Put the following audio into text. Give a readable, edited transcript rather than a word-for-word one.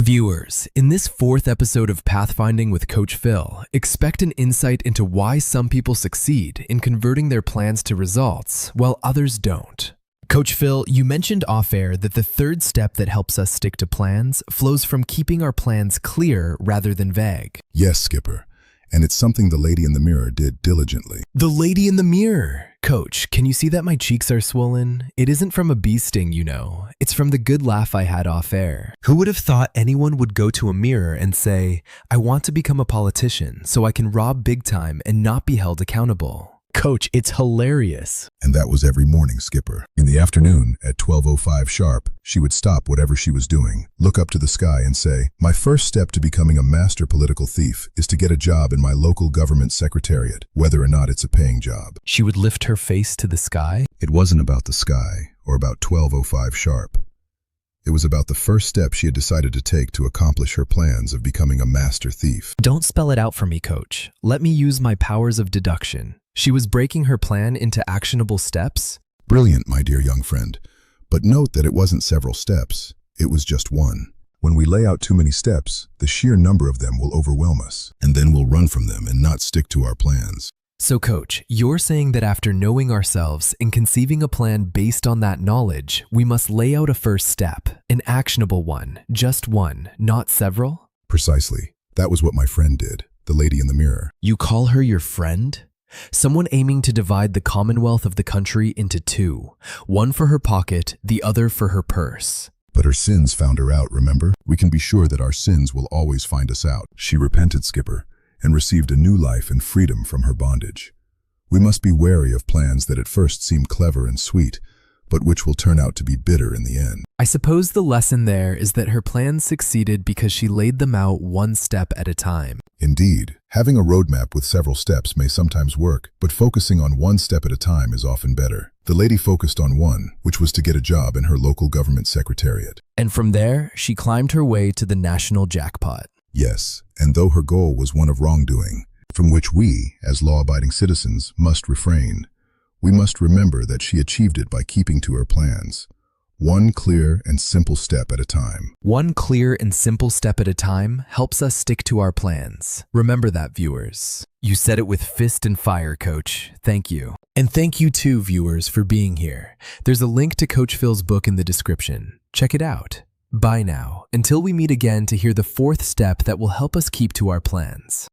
Viewers, in this fourth episode of Pathfinding with Coach Phil, expect an insight into why some people succeed in converting their plans to results while others don't. Coach Phil, you mentioned off-air that the third step that helps us stick to plans flows from keeping our plans clear rather than vague. Yes, Skipper. And it's something the lady in the mirror did diligently. The lady in the mirror! Coach, can you see that my cheeks are swollen? It isn't from a bee sting, you know. It's from the good laugh I had off-air. Who would have thought anyone would go to a mirror and say, I want to become a politician so I can rob big time and not be held accountable? Coach, it's hilarious. And that was every morning, Skipper. In the afternoon, at 12:05 sharp, she would stop whatever she was doing, look up to the sky and say, my first step to becoming a master political thief is to get a job in my local government secretariat, whether or not it's a paying job. She would lift her face to the sky? It wasn't about the sky, or about 12:05 sharp. It was about the first step she had decided to take to accomplish her plans of becoming a master thief. Don't spell it out for me, Coach. Let me use my powers of deduction. She was breaking her plan into actionable steps? Brilliant, my dear young friend. But note that it wasn't several steps. It was just one. When we lay out too many steps, the sheer number of them will overwhelm us, and then we'll run from them and not stick to our plans. So, Coach, you're saying that after knowing ourselves and conceiving a plan based on that knowledge, we must lay out a first step, an actionable one, just one, not several? Precisely. That was what my friend did, the lady in the mirror. You call her your friend? Someone aiming to divide the commonwealth of the country into two, one for her pocket, the other for her purse. But her sins found her out, remember? We can be sure that our sins will always find us out. She repented, Skipper, and received a new life and freedom from her bondage. We must be wary of plans that at first seem clever and sweet, but which will turn out to be bitter in the end. I suppose the lesson there is that her plans succeeded because she laid them out one step at a time. Indeed, having a roadmap with several steps may sometimes work, but focusing on one step at a time is often better. The lady focused on one, which was to get a job in her local government secretariat. And from there, she climbed her way to the national jackpot. Yes, and though her goal was one of wrongdoing, from which we, as law-abiding citizens, must refrain, we must remember that she achieved it by keeping to her plans, one clear and simple step at a time. One clear and simple step at a time helps us stick to our plans. Remember that, viewers. You said it with fist and fire, Coach. Thank you. And thank you too, viewers, for being here. There's a link to Coach Phil's book in the description. Check it out. Bye now, until we meet again to hear the fourth step that will help us keep to our plans.